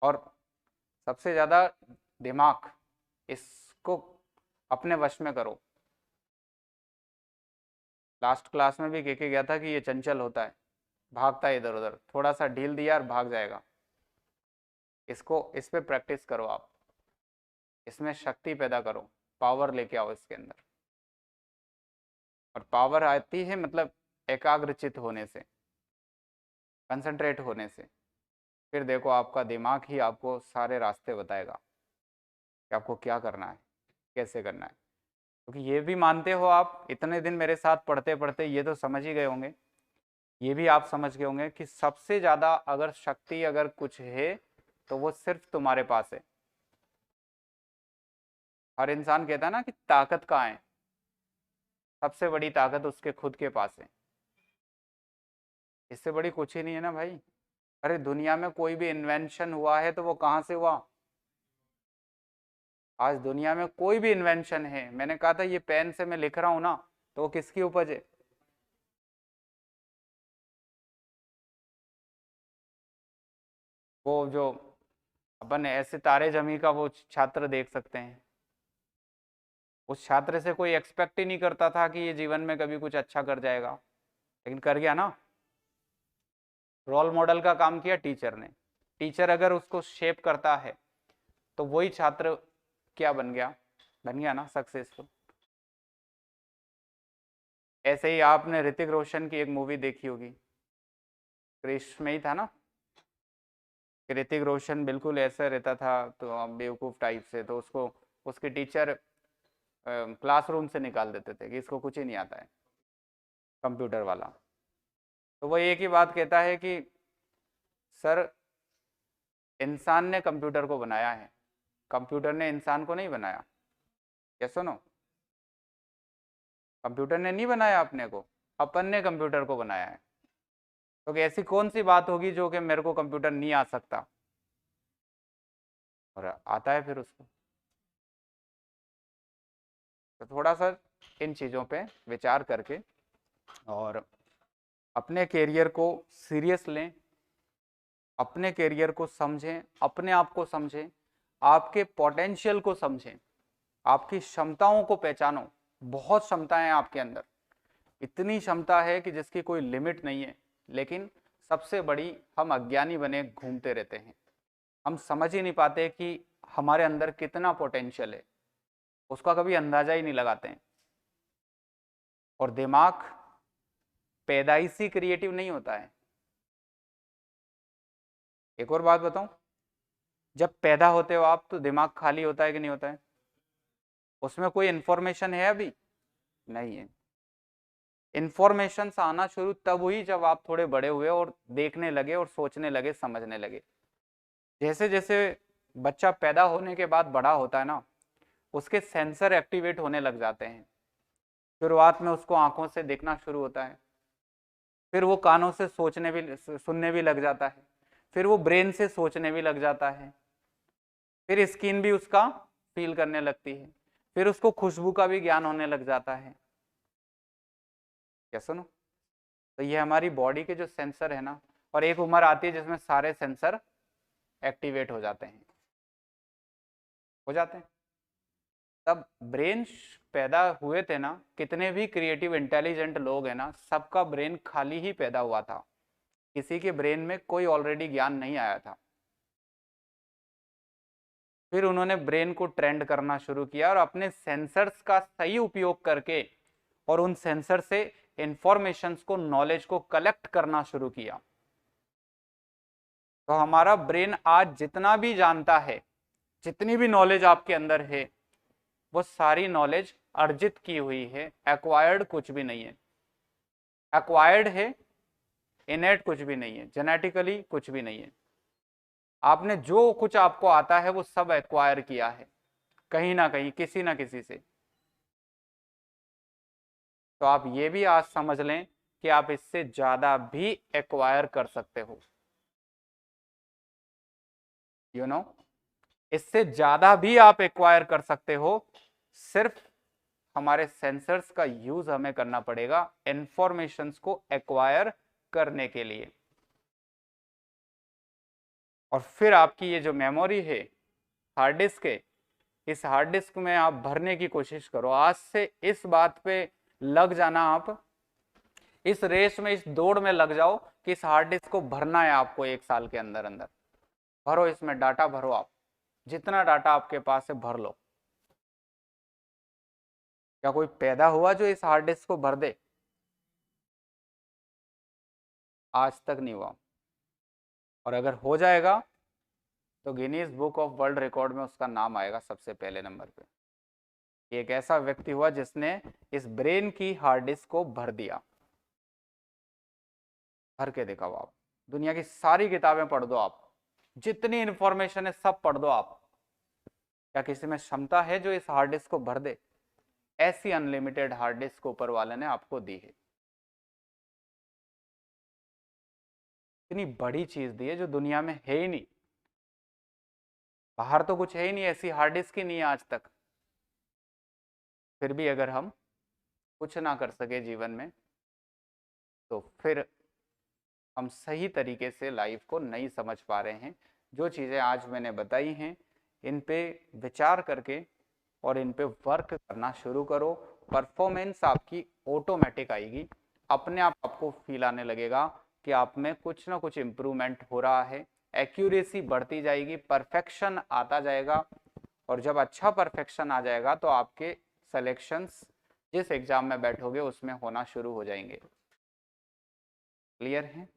और सबसे ज़्यादा दिमाग, इसको अपने वश में करो। लास्ट क्लास में भी कह के गया था कि ये चंचल होता है, भागता है इधर उधर, थोड़ा सा ढील दिया और भाग जाएगा। इसको इस पे प्रैक्टिस करो आप, इसमें शक्ति पैदा करो, पावर लेके आओ इसके अंदर। और पावर आती है मतलब एकाग्रचित होने से, कंसंट्रेट होने से। फिर देखो आपका दिमाग ही आपको सारे रास्ते बताएगा कि आपको क्या करना है, कैसे करना है। क्योंकि ये भी मानते हो आप, इतने दिन मेरे साथ पढ़ते पढ़ते ये तो समझ ही गए होंगे, ये भी आप समझ गए होंगे कि सबसे ज़्यादा अगर शक्ति अगर कुछ है तो वो सिर्फ तुम्हारे पास है। हर इंसान कहता है ना कि ताकत कहाँ है, सबसे बड़ी ताकत उसके खुद के पास है। इससे बड़ी कुछ ही नहीं है ना भाई। अरे दुनिया में कोई भी इन्वेंशन हुआ है तो वो कहाँ से हुआ? आज दुनिया में कोई भी इन्वेंशन है, मैंने कहा था ये पेन से मैं लिख रहा हूं ना, तो वो किसकी उपज है? वो जो अपन ऐसे तारे जमी का वो छात्र देख सकते हैं, उस छात्र से कोई एक्सपेक्ट ही नहीं करता था कि ये जीवन में कभी कुछ अच्छा कर जाएगा, लेकिन कर गया ना। रोल मॉडल का काम किया टीचर ने। टीचर अगर उसको शेप करता है तो वही छात्र क्या बन गया? बन गया ना सक्सेसफुल। ऐसे ही आपने ऋतिक रोशन की एक मूवी देखी होगी, क्रिश में ही था ना, कि ऋतिक रोशन बिल्कुल ऐसा रहता था तो बेवकूफ़ टाइप से, तो उसको उसके टीचर क्लासरूम से निकाल देते थे कि इसको कुछ ही नहीं आता है, कंप्यूटर वाला। तो वो एक ही बात कहता है कि सर, इंसान ने कंप्यूटर को बनाया है, कंप्यूटर ने इंसान को नहीं बनाया। क्या सुनो, कंप्यूटर ने नहीं बनाया अपने को, अपन ने कंप्यूटर को बनाया है। तो ऐसी कौन सी बात होगी जो कि मेरे को कंप्यूटर नहीं आ सकता, और आता है फिर उसको। तो थोड़ा सा इन चीज़ों पे विचार करके और अपने करियर को सीरियस लें, अपने करियर को समझें, अपने आप को समझें, आपके पोटेंशियल को समझें, आपकी क्षमताओं को पहचानो। बहुत क्षमताएं हैं आपके अंदर, इतनी क्षमता है कि जिसकी कोई लिमिट नहीं है, लेकिन सबसे बड़ी हम अज्ञानी बने घूमते रहते हैं। हम समझ ही नहीं पाते कि हमारे अंदर कितना पोटेंशियल है, उसका कभी अंदाजा ही नहीं लगाते हैं। और दिमाग पैदाइशी क्रिएटिव नहीं होता है। एक और बात बताऊं, जब पैदा होते हो आप तो दिमाग खाली होता है कि नहीं होता है? उसमें कोई इंफॉर्मेशन है अभी? नहीं है। इंफॉर्मेशन आना शुरू तब हुई जब आप थोड़े बड़े हुए और देखने लगे और सोचने लगे, समझने लगे। जैसे जैसे बच्चा पैदा होने के बाद बड़ा होता है ना, उसके सेंसर एक्टिवेट होने लग जाते हैं। शुरुआत में उसको आंखों से देखना शुरू होता है, फिर वो कानों से सोचने भी, सुनने भी लग जाता है, फिर वो ब्रेन से सोचने भी लग जाता है, फिर स्किन भी उसका फील करने लगती है, फिर उसको खुशबू का भी ज्ञान होने लग जाता है। क्या सुनो, तो ये हमारी बॉडी के जो सेंसर है ना, और एक उम्र आती है जिसमें सारे सेंसर एक्टिवेट हो जाते हैं, हो जाते हैं। तब ब्रेन पैदा हुए थे ना, कितने भी क्रिएटिव इंटेलिजेंट लोग हैं ना, सबका ब्रेन खाली ही पैदा हुआ था, किसी के ब्रेन में कोई ऑलरेडी ज्ञान नहीं आया था। फिर उन्होंने ब्रेन को ट्रेंड करना शुरू किया और अपने सेंसर्स का सही उपयोग करके और उन सेंसर से इंफॉर्मेशंस को, नॉलेज को कलेक्ट करना शुरू किया। तो हमारा ब्रेन आज जितना भी जानता है, जितनी भी नॉलेज आपके अंदर है, वो सारी नॉलेज अर्जित की हुई है, एक्वायर्ड कुछ भी नहीं है। एक्वायर्ड है, इनेट कुछ भी नहीं है, जेनेटिकली कुछ भी नहीं है। आपने जो कुछ आपको आता है वो सब एक्वायर किया है कहीं ना कहीं, किसी ना किसी से। तो आप ये भी आज समझ लें कि आप इससे ज्यादा भी एक्वायर कर सकते हो, यू नो, इससे ज्यादा भी आप एक्वायर कर सकते हो। सिर्फ हमारे सेंसर्स का यूज हमें करना पड़ेगा इंफॉर्मेशंस को एक्वायर करने के लिए। और फिर आपकी ये जो मेमोरी है हार्ड डिस्क है, इस हार्ड डिस्क में आप भरने की कोशिश करो। आज से इस बात पे लग जाना, आप इस रेस में, इस दौड़ में लग जाओ कि इस हार्ड डिस्क को भरना है आपको 1 साल के अंदर अंदर। भरो, इसमें डाटा भरो, आप जितना डाटा आपके पास है भर लो। क्या कोई पैदा हुआ जो इस हार्ड डिस्क को भर दे? आज तक नहीं हुआ। और अगर हो जाएगा तो Guinness book of world record में उसका नाम आएगा सबसे पहले नंबर पे। एक ऐसा व्यक्ति हुआ जिसने इस ब्रेन की हार्ड डिस्क को भर दिया। भर के दिखाओ आप। दुनिया की सारी किताबें पढ़ दो आप, जितनी इंफॉर्मेशन है सब पढ़ दो आप। क्या किसी में क्षमता है जो इस हार्ड डिस्क को भर दे? ऐसी अनलिमिटेड हार्ड डिस्क ऊपर वाले ने आपको दी है। इतनी बड़ी चीज दी है जो दुनिया में है ही नहीं। बाहर तो कुछ है ही नहीं, ऐसी हार्ड डिस्क ही नहीं है आज तक। फिर भी अगर हम कुछ ना कर सके जीवन में, तो फिर हम सही तरीके से लाइफ को नहीं समझ पा रहे हैं। जो चीज़ें आज मैंने बताई हैं, इन पे विचार करके और इन पे वर्क करना शुरू करो। परफॉर्मेंस आपकी ऑटोमेटिक आएगी। अपने आप आपको फील आने लगेगा कि आप में कुछ ना कुछ इम्प्रूवमेंट हो रहा है। एक्यूरेसी बढ़ती जाएगी, परफेक्शन आता जाएगा। और जब अच्छा परफेक्शन आ जाएगा तो आपके सिलेक्शंस जिस एग्जाम में बैठोगे उसमें होना शुरू हो जाएंगे। क्लियर है?